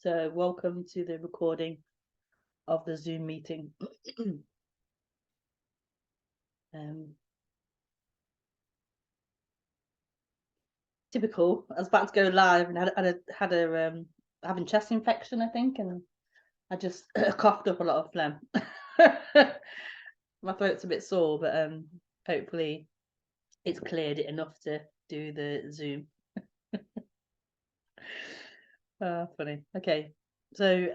So welcome to the recording of the Zoom meeting. Typical. I was about to go live and had a having chest infection, I think, and I just coughed up a lot of phlegm. My throat's a bit sore, but hopefully it's cleared it enough to do the Zoom. Funny. Okay, so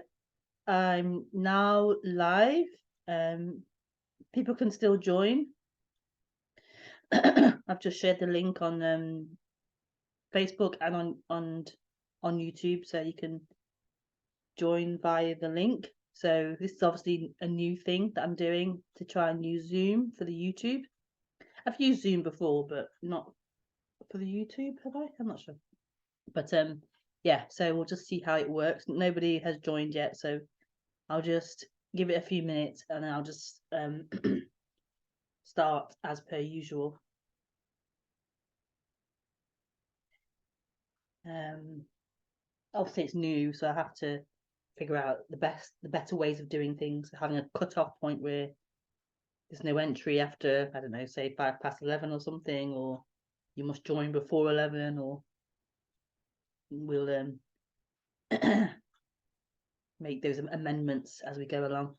I'm now live. People can still join. I've just shared the link on Facebook and on YouTube, so you can join via the link. So this is obviously a new thing that I'm doing to try and use Zoom for the YouTube. I've used Zoom before, but not for the YouTube, have I? I'm not sure. But yeah, so we'll just see how it works. Nobody has joined yet, so I'll just give it a few minutes and I'll just start as per usual. Obviously it's new, so I have to figure out the better ways of doing things, having a cut-off point where there's no entry after, I don't know, say 11 or something, or you must join before 11, or we'll make those amendments as we go along.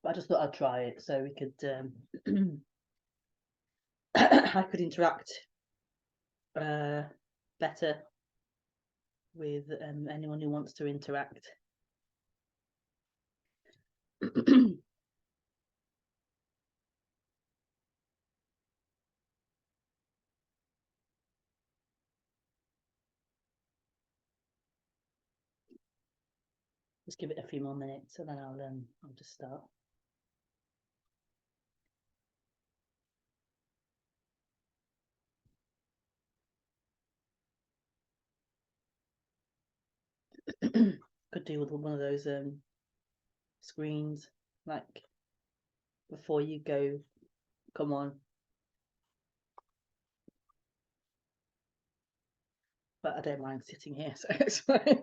But I just thought I'd try it so we could I could interact better with anyone who wants to interact. Just give it a few more minutes and then I'll just start. Could do with one of those screens, like before you go, come on. But I don't mind sitting here, so it's fine.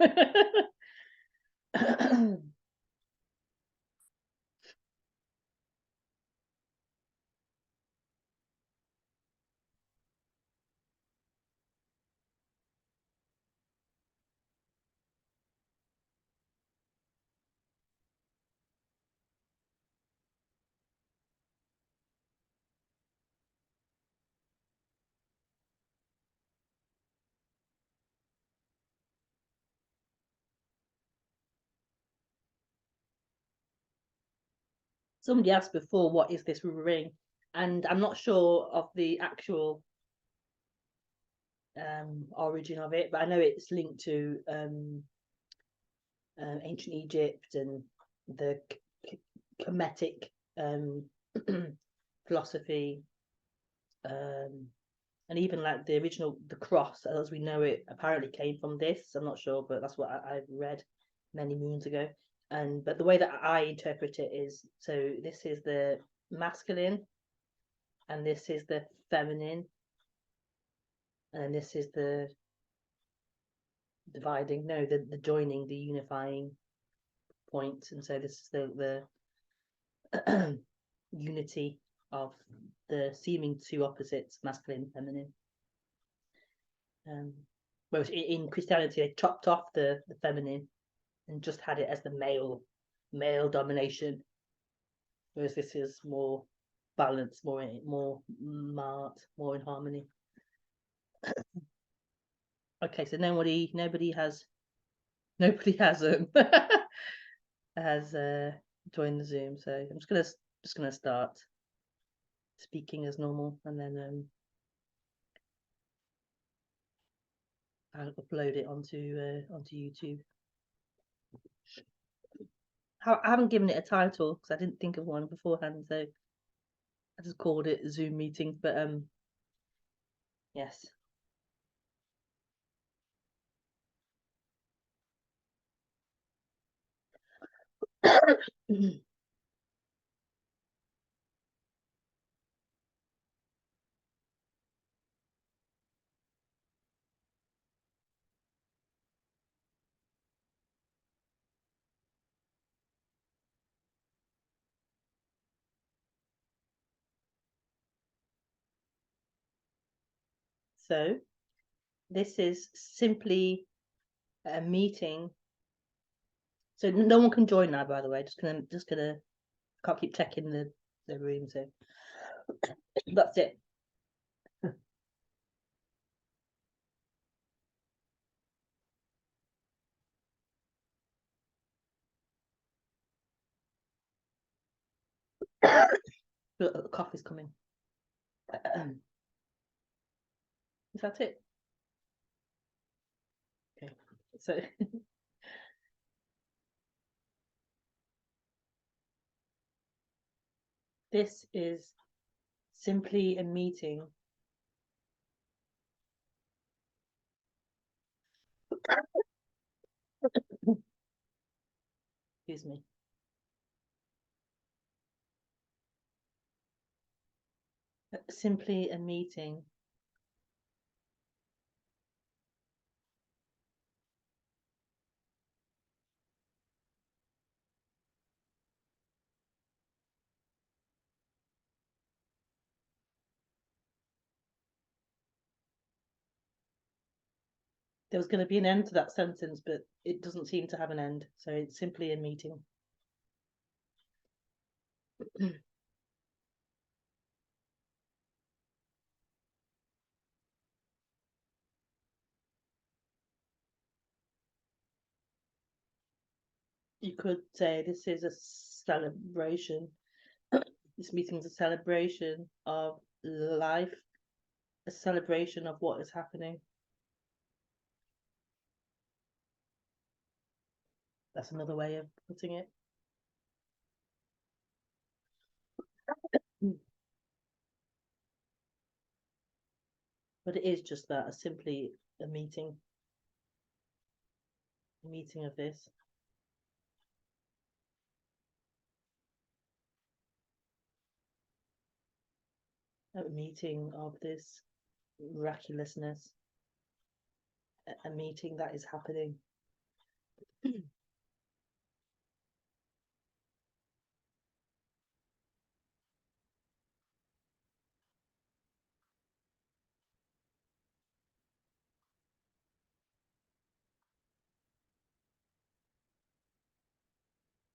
Somebody asked before, what is this ring? And I'm not sure of the actual origin of it, but I know it's linked to ancient Egypt and the Kemetic philosophy, and even like the original, the cross as we know it apparently came from this. I'm not sure, but that's what I read many moons ago. But the way that I interpret it is, so this is the masculine and this is the feminine, and this is the dividing, no, the joining, the unifying point. And so this is the unity of the seeming two opposites, masculine and feminine. Whereas in Christianity they chopped off the feminine and just had it as the male domination, whereas this is more balanced, more marked, more in harmony. Okay, so nobody has has joined the Zoom, so I'm just gonna start speaking as normal, and then I'll upload it onto YouTube. I haven't given it a title because I didn't think of one beforehand, so I just called it Zoom meeting. But yes. So this is simply a meeting. So no one can join now, by the way. Just gonna can't keep checking the room, so that's it. The cough is coming. Is that it? Okay. So this is simply a meeting. Excuse me. Simply a meeting. There was going to be an end to that sentence, but it doesn't seem to have an end. So it's simply a meeting. You could say this is a celebration. This meeting is a celebration of life, a celebration of what is happening. That's another way of putting it. But it is just that, simply a meeting of this. A meeting of this miraculousness, a meeting that is happening.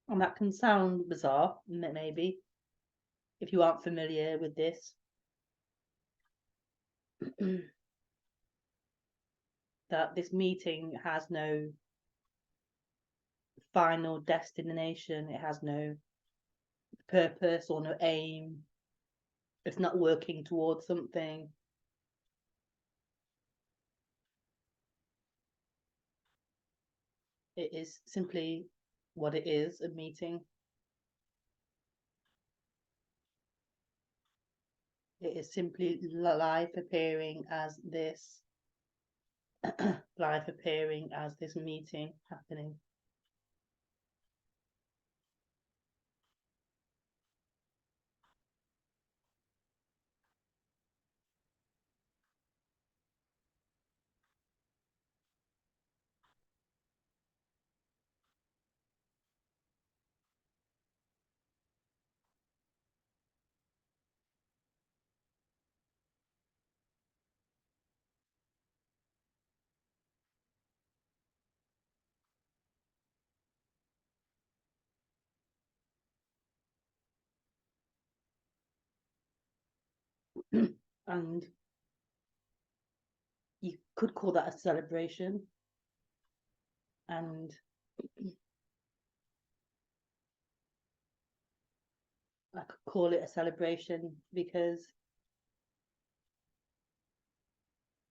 And that can sound bizarre, maybe, if you aren't familiar with this. That this meeting has no final destination, it has no purpose or no aim, it's not working towards something. It is simply what it is, a meeting. It is simply life appearing as this life appearing as this meeting happening. And you could call that a celebration, and I could call it a celebration because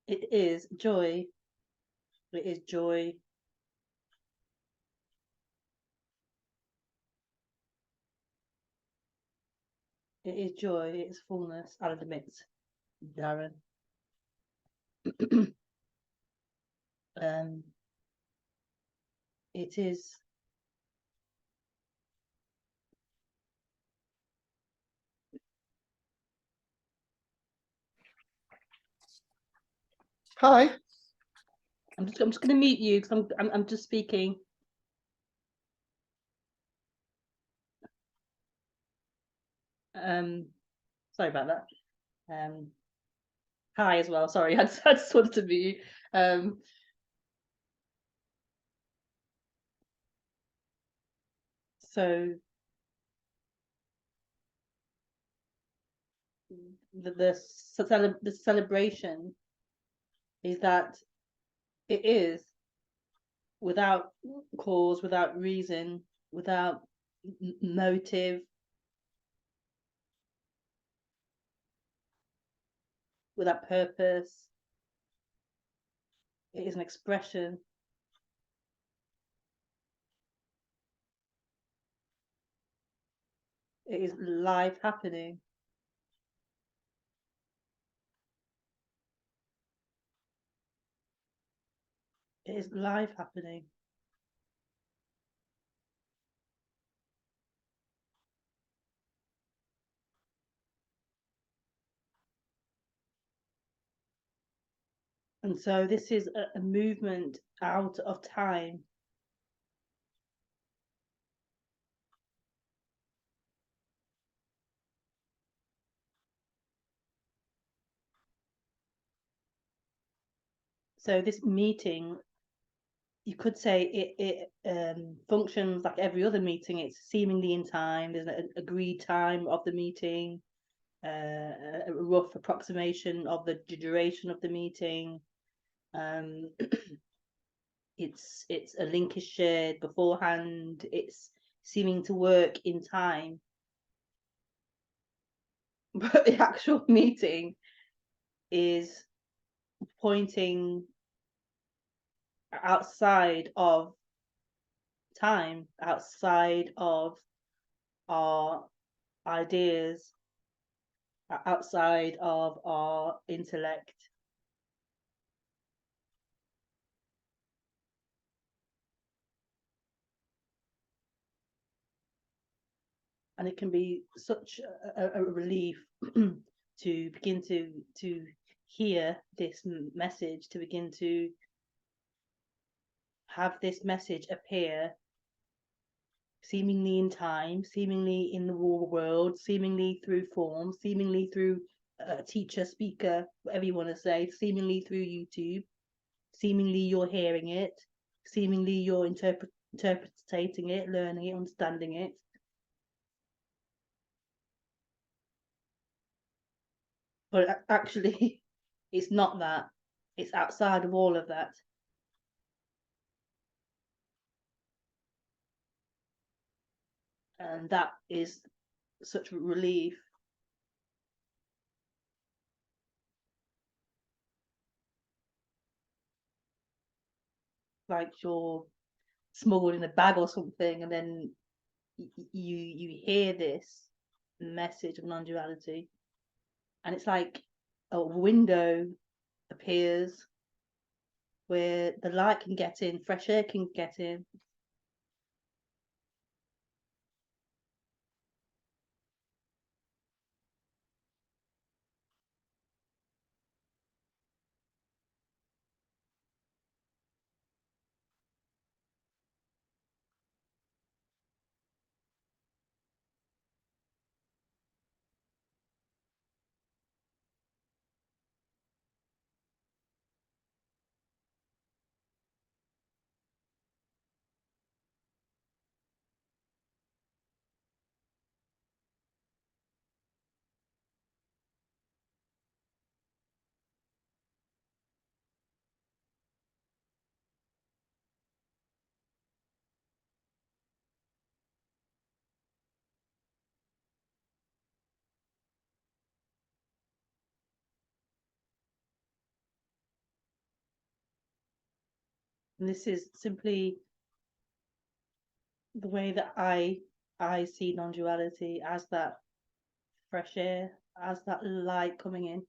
it is joy. It is joy. It is joy. It is fullness. I'll admit, Darren. um, it is. Hi. I'm just going to mute you because I'm just speaking. Sorry about that. Hi as well. Sorry, I just wanted to be. Um, so the celebration is that it is without cause, without reason, without motive, without purpose. It is an expression. It is life happening. It is life happening. And so this is a movement out of time. So this meeting, you could say it functions like every other meeting. It's seemingly in time. There's an agreed time of the meeting, a rough approximation of the duration of the meeting. Um, it's a link is shared beforehand. It's seeming to work in time, but the actual meeting is pointing outside of time, outside of our ideas, outside of our intellect. And it can be such a relief to begin to hear this message, to begin to have this message appear seemingly in time, seemingly in the real world, seemingly through form, seemingly through a teacher, speaker, whatever you want to say, seemingly through YouTube, seemingly you're hearing it, seemingly you're interpreting it, learning it, understanding it. But actually, it's not that. It's outside of all of that. And that is such relief. Like you're smuggled in a bag or something, and then you hear this message of non-duality, and it's like a window appears where the light can get in, fresh air can get in. And this is simply the way that I see non-duality, as that fresh air, as that light coming in.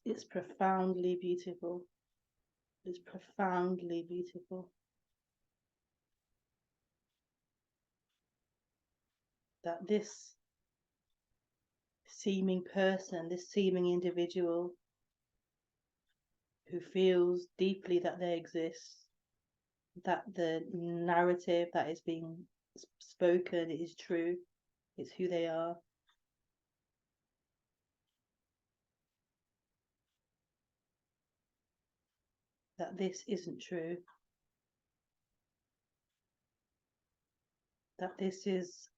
It's profoundly beautiful. It's profoundly beautiful. That this seeming person, this seeming individual who feels deeply that they exist, that the narrative that is being spoken is true, it's who they are. That this isn't true. That this is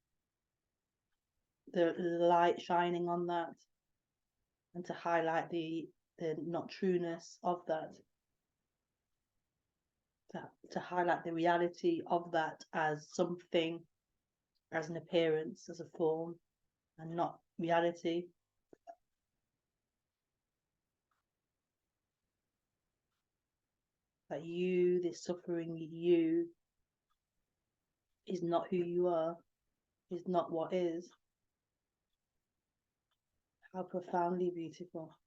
the light shining on that, and to highlight the not trueness of that. To highlight the reality of that as something, as an appearance, as a form, and not reality. That you, this suffering you, is not who you are, is not what is. How profoundly beautiful.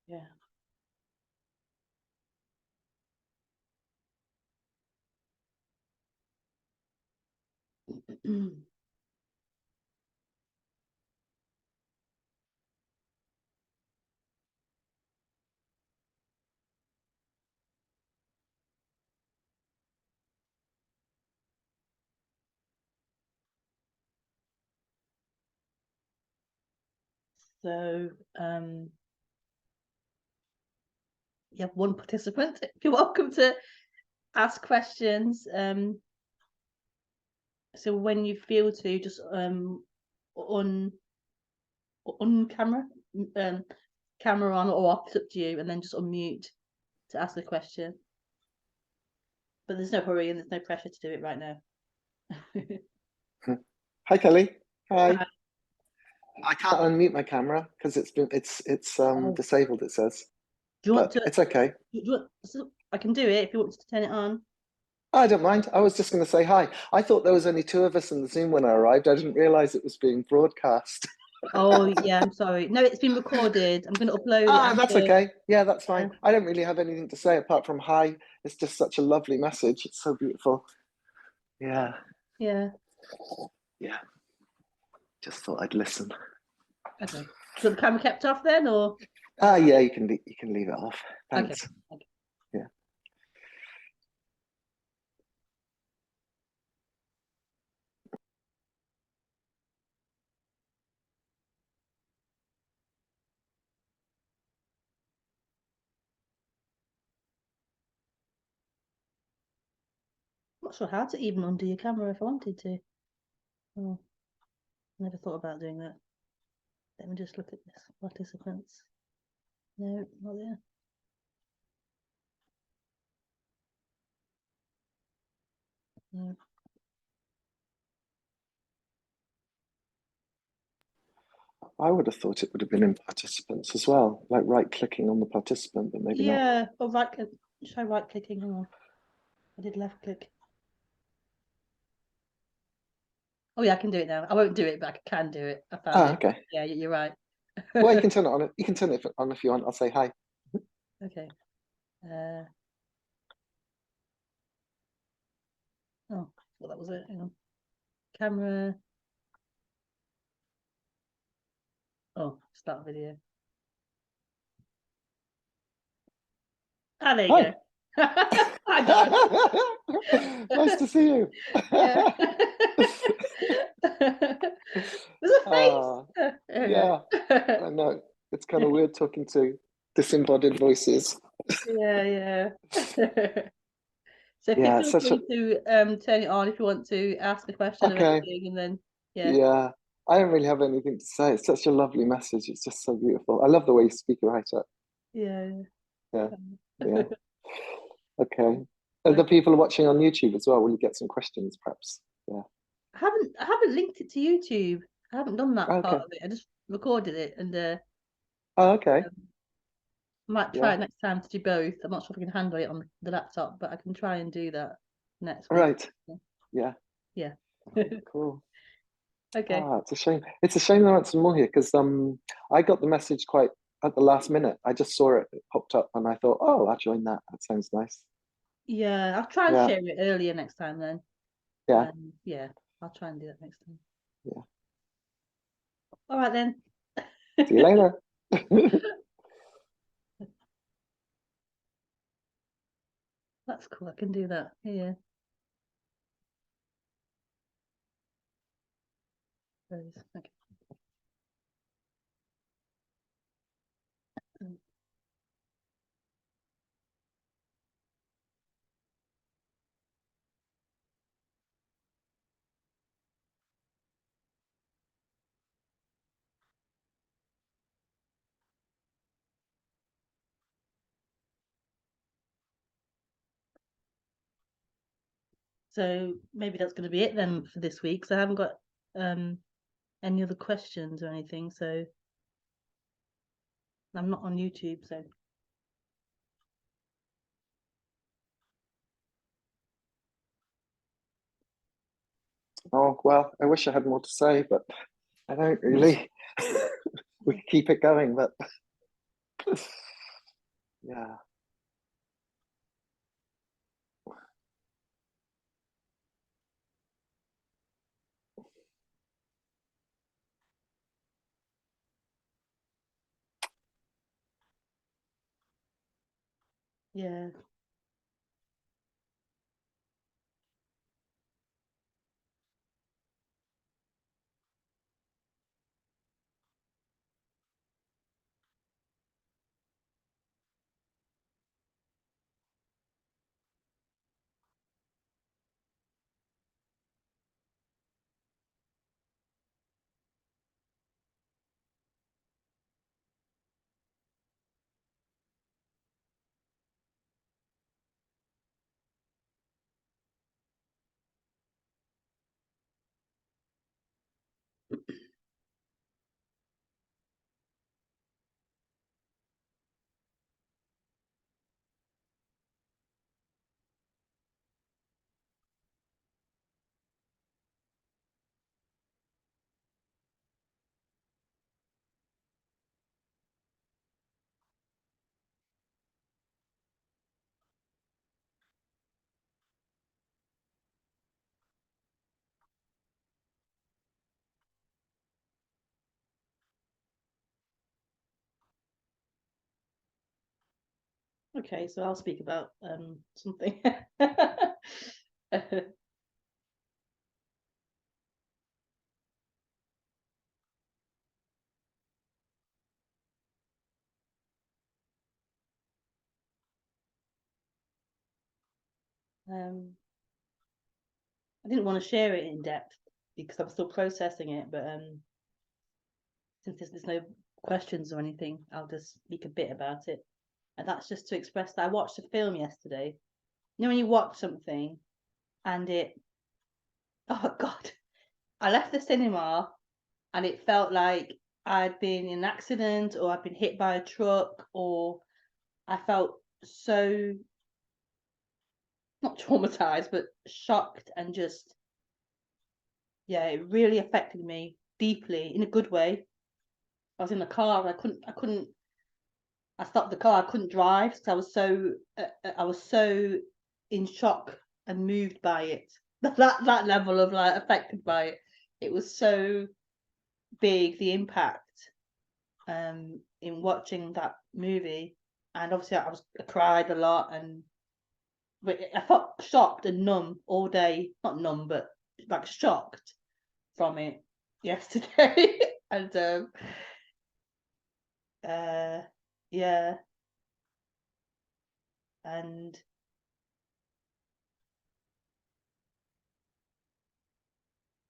Yeah. So you have one participant. You're welcome to ask questions. So when you feel to, just on camera, camera on or off, it's up to you, and then just unmute to ask the question. But there's no hurry and there's no pressure to do it right now. Hi, Kelly. Hi. Hi. I can't unmute my camera because it's disabled, it says. Do you want to? It's okay. I can do it if you want to turn it on. I don't mind. I was just going to say hi. I thought there was only 2 of us in the Zoom when I arrived. I didn't realize it was being broadcast. Oh, yeah, I'm sorry. No, it's been recorded. I'm going to upload it. That's okay. Yeah, that's fine. I don't really have anything to say apart from hi. It's just such a lovely message. It's so beautiful. Yeah. Yeah. Yeah. Just thought I'd listen. Okay. So the camera kept off then, or? Yeah, you can leave it off. Thanks. Okay. Yeah. I'm not sure how to even undo your camera if I wanted to. Oh, never thought about doing that. Let me just look at this. Participants. No, not there. No. I would have thought it would have been in participants as well, like right-clicking on the participant, but maybe not. Yeah, or try right-clicking. Hang on. I did left-click. Oh yeah, I can do it now. I won't do it, but I can do it. I found it. Okay. Yeah, you're right. Well, you can turn it on. You can turn it on if you want. I'll say hi. Okay. Oh, well, that was it. Hang on. Camera. Oh, start video. Ah, there you go. Hi, Darren. Nice to see you. Yeah. There's a face. Yeah, I know. It's kind of weird talking to disembodied voices. Yeah. So Yeah, feel such a free to turn it on if you want to ask a question of okay. anything, and then yeah. Yeah, I don't really have anything to say. It's such a lovely message. It's just so beautiful. I love the way you speak about it. Yeah. Yeah, yeah. Okay. And the Okay. people watching on YouTube as well, will you get some questions perhaps? Yeah. I haven't linked it to YouTube. I haven't done that part Okay. of it. I just recorded it, and Oh, okay. um, might try Yeah. next time to do both. I'm not sure if I can handle it on the laptop, but I can try and do that next All week. right. Yeah. Yeah. Cool. Cool. Okay. Ah, it's a shame. It's a shame there aren't some more here because I got the message quite at the last minute. I just saw it, it popped up and I thought, oh, I'll join that. That sounds nice. Yeah, I'll try and Yeah. share it earlier next time then. Yeah. Yeah, I'll try and do that next time. Yeah. All right then. See you later. That's cool. I can do that. Yeah. Okay. So maybe that's going to be it then for this week. So I haven't got any other questions or anything. So I'm not on YouTube. So Oh, well, I wish I had more to say, but I don't really. We could keep it going, but yeah. yeah. Okay, so I'll speak about something. um, I didn't want to share it in depth because I'm still processing it, but since there's no questions or anything, I'll just speak a bit about it. And that's just to express that I watched a film yesterday. You know when you watch something and oh God, I left the cinema and it felt like I'd been in an accident or I'd been hit by a truck, or I felt so not traumatized but shocked, and just yeah, it really affected me deeply in a good way. I was in the car and I stopped the car. I couldn't drive because I was so in shock and moved by it. That level of like affected by it. It was so big, the impact in watching that movie. And obviously I cried a lot, and but I felt shocked and numb all day. Not numb, but like shocked from it yesterday. And uh, yeah, And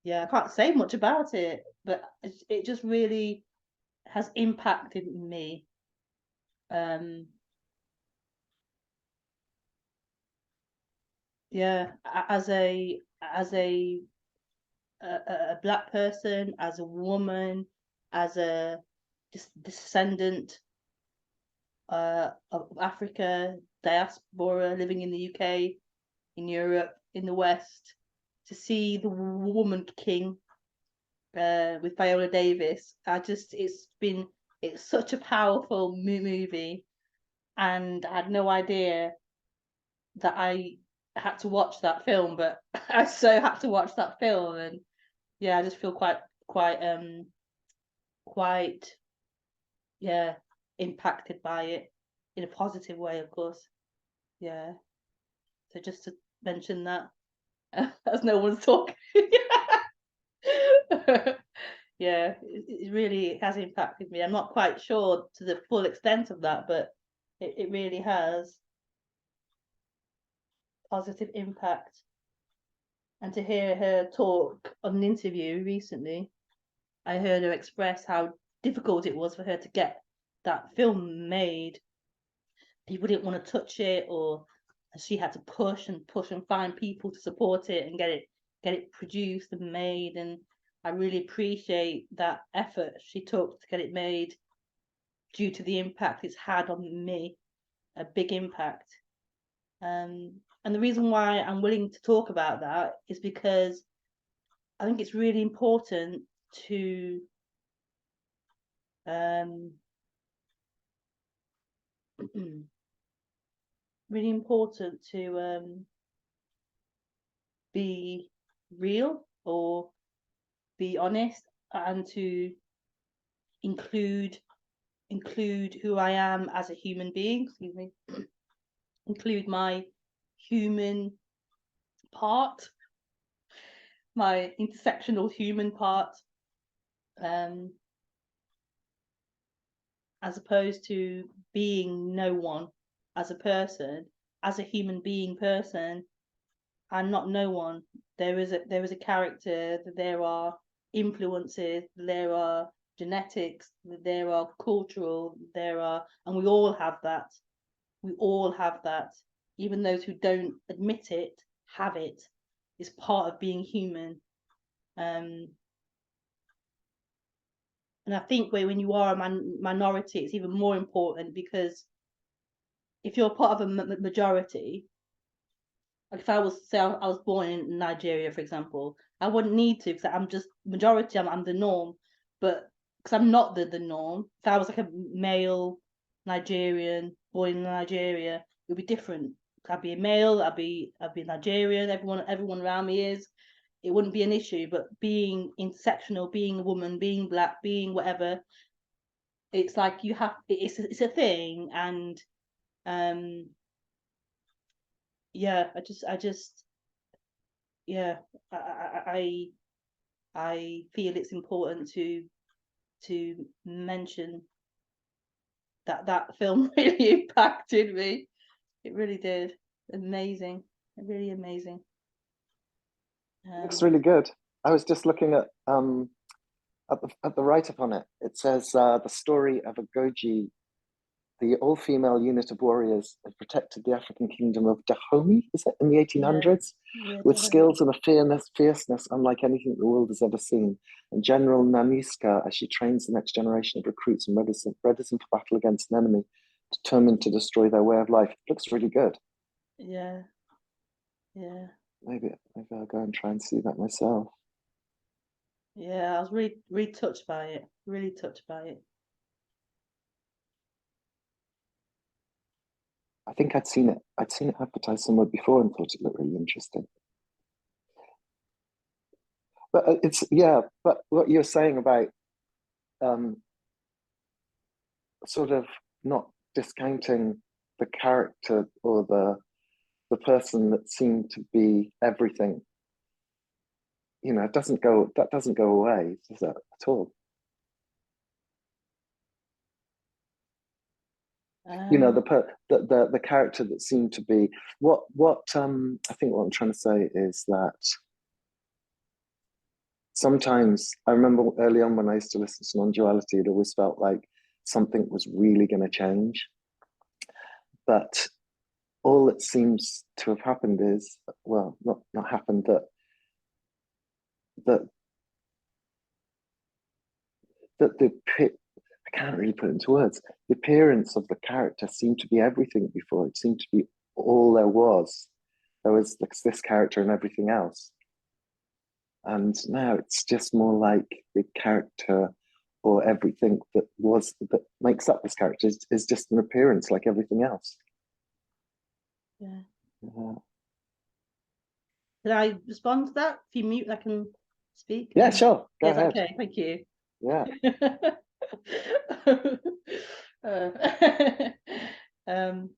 yeah, I can't say much about it, but it just really has impacted me. Yeah, as a black person, as a woman, as a descendant of Africa, diaspora living in the UK, in Europe, in the West, to see the Woman King with Viola Davis. It's such a powerful movie, and I had no idea that I had to watch that film, but I so had to watch that film, and yeah, I just feel quite yeah impacted by it in a positive way, of course. Yeah. So just to mention that, as no one's talking. Yeah, it really has impacted me. I'm not quite sure to the full extent of that, but it really has positive impact. And to hear her talk on an interview recently, I heard her express how difficult it was for her to get that film made. People didn't want to touch it, or she had to push and push and find people to support it and get it produced and made. And I really appreciate that effort she took to get it made, due to the impact it's had on me, a big impact. And the reason why I'm willing to talk about that is because I think it's really important to really important to be real, or be honest, and to include who I am as a human being. Excuse me. Include my human part, my intersectional human part, as opposed to being no one as a person, as a human being person. I'm not no one. There is a character. There are influences. There are genetics. There are cultural. And we all have that. We all have that. Even those who don't admit it have it. It's part of being human. And I think when you are a minority, it's even more important, because if you're part of a majority, like if I was, say, I was born in Nigeria, for example, I wouldn't need to, because I'm just majority. I'm the norm, but because I'm not the norm. If I was like a male Nigerian born in Nigeria, it would be different. I'd be a male. I'd be Nigerian. Everyone around me is. It wouldn't be an issue. But being intersectional, being a woman, being black, being whatever, it's like you have. It's a thing, and yeah, I just yeah, I feel it's important to mention that film really impacted me. It really did. Amazing, really amazing. Looks really good. I was just looking at the write-up on it. It says the story of a Goji, the all-female unit of warriors that protected the African kingdom of Dahomey, is it, in the 1800s, with skills and a fierceness unlike anything the world has ever seen. And General Naniska, as she trains the next generation of recruits and reticent for battle against an enemy, determined to destroy their way of life. It looks really good. Yeah, yeah. Maybe I'll go and try and see that myself. Yeah, I was really touched by it. Really touched by it. I think I'd seen it advertised somewhere before and thought it looked really interesting. But but what you're saying about sort of not discounting the character or the person that seemed to be everything, that doesn't go away, does that, at all? You know, Um, the character that seemed to be what I think what I'm trying to say is that sometimes I remember early on when I used to listen to Non-Duality, it always felt like something was really going to change. But all that seems to have happened is, well, not happened, that that the I can't really put it into words. The appearance of the character seemed to be everything before. It seemed to be all there was. There was like this character and everything else. And now it's just more like the character or everything that makes up this character is just an appearance like everything else. yeah. Uh, Did I respond to that? If you mute, I can speak. yeah, sure. Go Yes, ahead. okay, thank you. Yeah. Uh, um,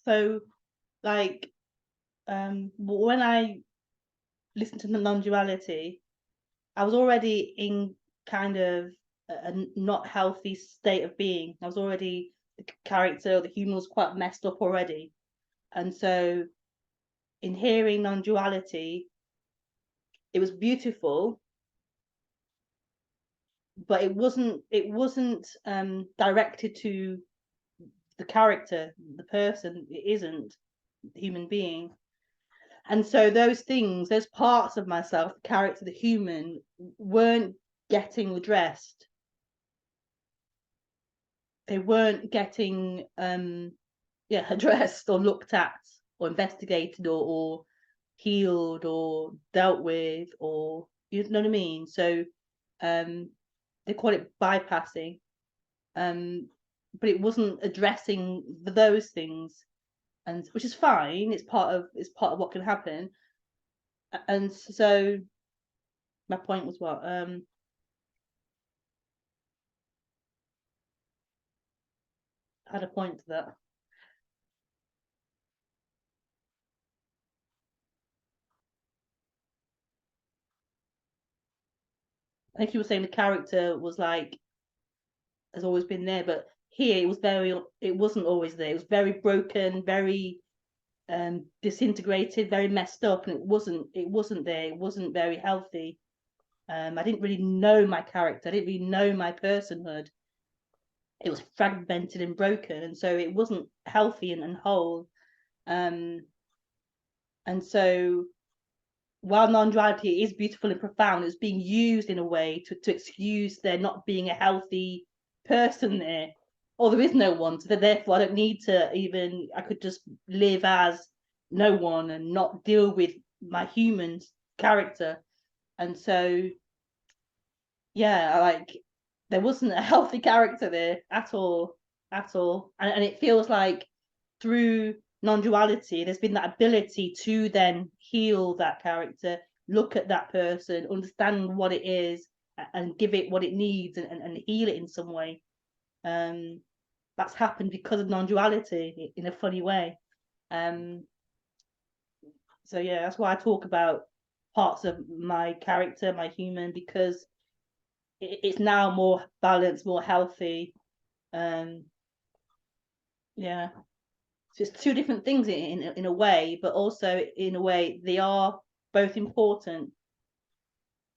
so, like, when I listened to the non-duality, I was already in kind of a not healthy state of being. I was already, the character, the human was quite messed up already. And so in hearing non-duality, it was beautiful, but it wasn't directed to the character, the person. It isn't the human being. And so those things, those parts of myself, the character, the human, weren't getting addressed. They weren't getting addressed or looked at or investigated or healed or dealt with, or you know what I mean. So they call it bypassing, but it wasn't addressing those things, and which is fine. It's part of what can happen. And so my point was what, I had a point to that. I think you were saying the character was like, has always been there, but here it wasn't always there. It was very broken, very disintegrated, very messed up, and it wasn't there. It wasn't very healthy. I didn't really know my character. I didn't really know my personhood. It was fragmented and broken, and so it wasn't healthy and whole. Um, and so while non-duality is beautiful and profound, it's being used in a way to excuse there not being a healthy person there, or there is no one. So therefore, I don't need to even. I could just live as no one and not deal with my human character. And so, yeah, like there wasn't a healthy character there at all. And it feels like through non-duality, there's been that ability to then heal that character, look at that person, understand what it is, and give it what it needs, and heal it in some way. Um, that's happened because of non-duality in a funny way. Um, so yeah, that's why I talk about parts of my character, my human, because it's now more balanced, more healthy. Um, yeah, so it's two different things in a way, but also in a way they are both important.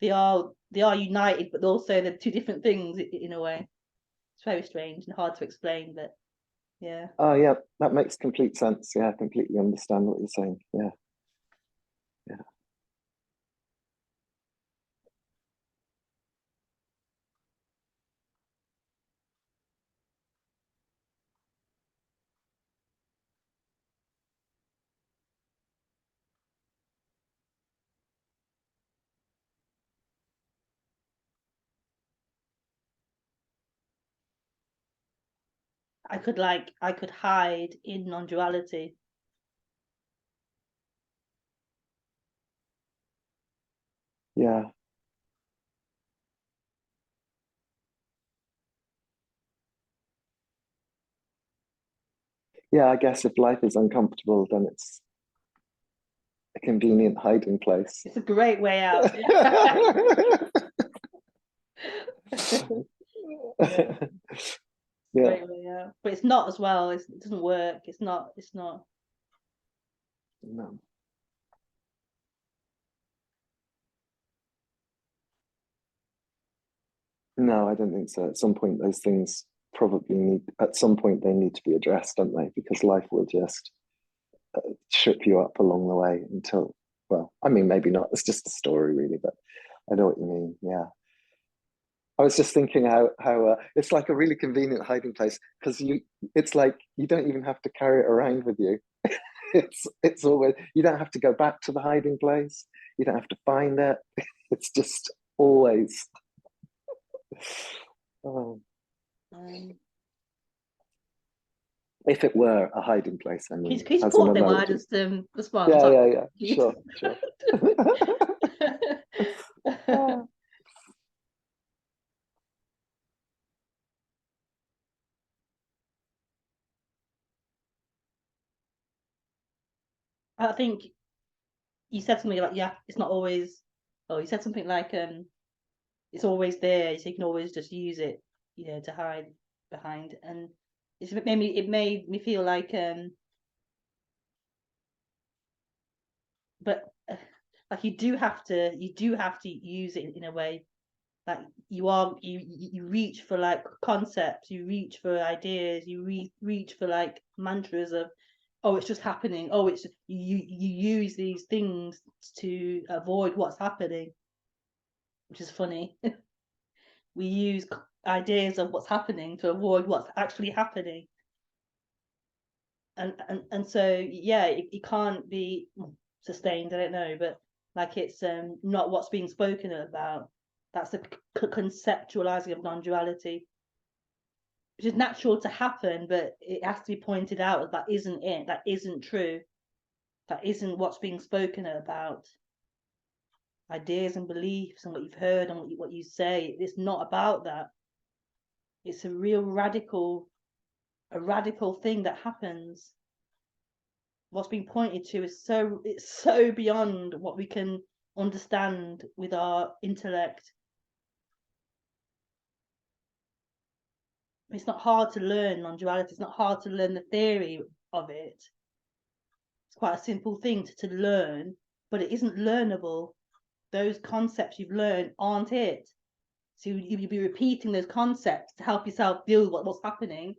They are united, but also they're two different things in a way. It's very strange and hard to explain, but yeah. Oh, yeah, that makes complete sense. Yeah, I completely understand what you're saying. Yeah, yeah, I could hide in non-duality. yeah, yeah. I guess if life is uncomfortable, then a convenient hiding place. It's a great way out. Yeah. Yeah. Great way out. But it's not as well. It doesn't work. It's not. No. No, I don't think so. At some point, those things at some point, they need to be addressed, don't they? Because life will just trip you up along the way until, well, I mean, maybe not. It's just a story, really, but I know what you mean. Yeah. I was just thinking how it's like a really convenient hiding place because it's like you don't even have to carry it around with you. It's always, you don't have to go back to the hiding place. You don't have to find it. It's just always. Oh. If it were a hiding place, I mean, He's as an bought them. I analogy. just respond. Yeah. Sure. I think you said something like, yeah, it's not always. Oh, you said something like, it's always there, so you can always just use it, to hide behind. And it made me feel like, but like you do have to use it in a way, like you reach for like concepts, you reach for ideas, you reach for like mantras of, oh, it's just happening, oh, it's you use these things to avoid what's happening, which is funny. We use ideas of what's happening to avoid what's actually happening, and so yeah, it can't be sustained, I don't know, but like it's not what's being spoken about. That's the conceptualizing of non-duality, which is natural to happen, but it has to be pointed out that isn't it, that isn't true, that isn't what's being spoken about. Ideas and beliefs and what you've heard and what you say, it's not about that. It's a real radical thing that happens. What's being pointed to is it's so beyond what we can understand with our intellect. It's not hard to learn non-duality. It's not hard to learn the theory of it. It's quite a simple thing to learn, but it isn't learnable. Those concepts you've learned aren't it. So you'll be repeating those concepts to help yourself deal with what's happening,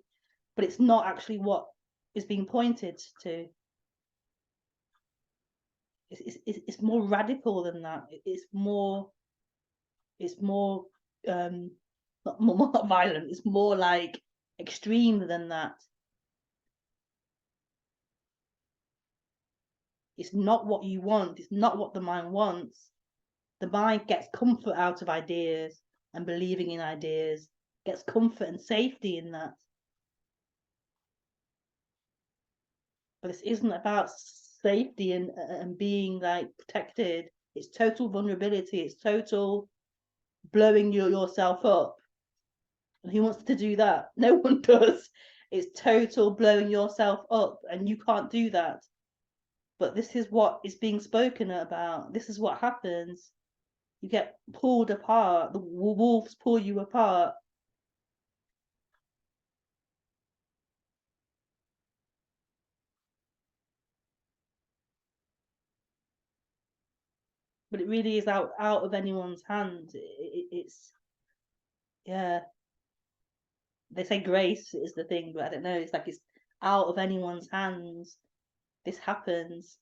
but it's not actually what is being pointed to. It's more radical than that. It's more not violent. It's more like extreme than that. It's not what you want. It's not what the mind wants. The mind gets comfort out of ideas and believing in ideas, gets comfort and safety in that. But this isn't about safety and being like protected. It's total vulnerability. It's total blowing yourself up. And who wants to do that? No one does. It's total blowing yourself up, and you can't do that. But this is what is being spoken about. This is what happens. You get pulled apart. The wolves pull you apart. But it really is out of anyone's hands. It's yeah. They say grace is the thing, but I don't know. It's like it's out of anyone's hands. This happens.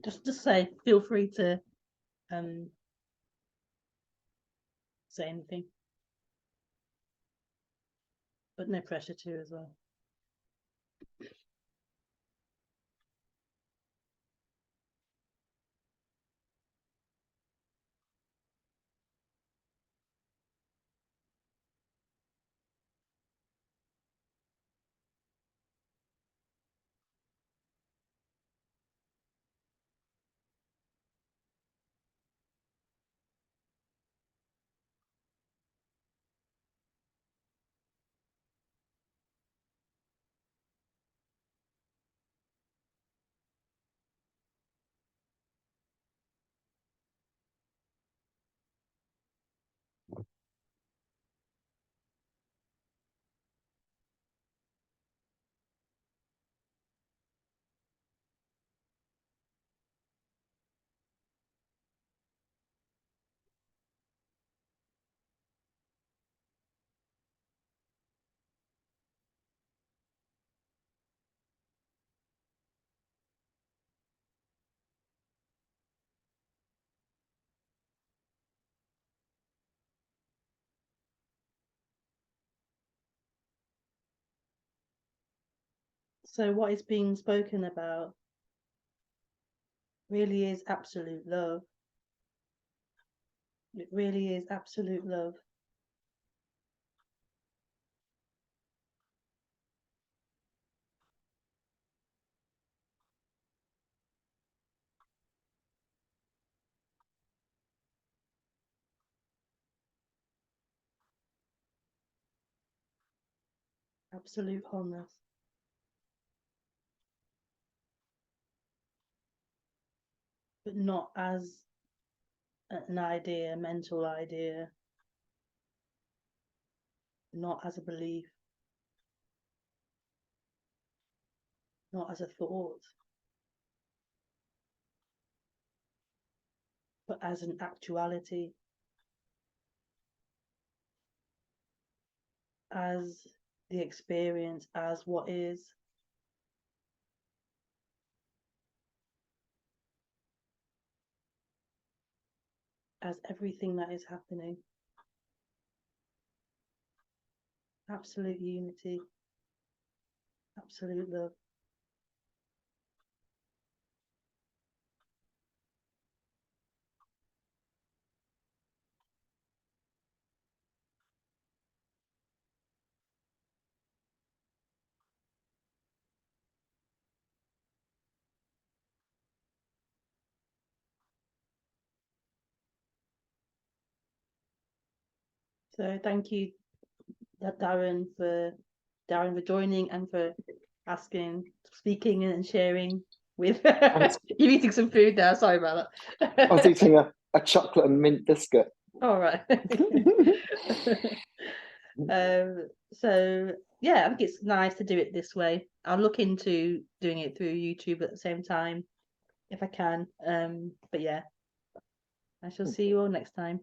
just say, feel free to say anything, but no pressure to as well. So what is being spoken about really is absolute love. It really is absolute love. Absolute wholeness. But not as an idea, a mental idea, not as a belief, not as a thought, but as an actuality, as the experience, as what is. As everything that is happening. Absolute unity, absolute love. So thank you, Darren for joining and for asking, speaking and sharing with you're eating some food now, sorry about that. I was eating a chocolate and mint biscuit. All right. So yeah, I think it's nice to do it this way. I'll look into doing it through YouTube at the same time if I can. But yeah, I shall see you all next time.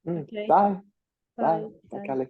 Okay. Bye. Bye. Bye, Kelly.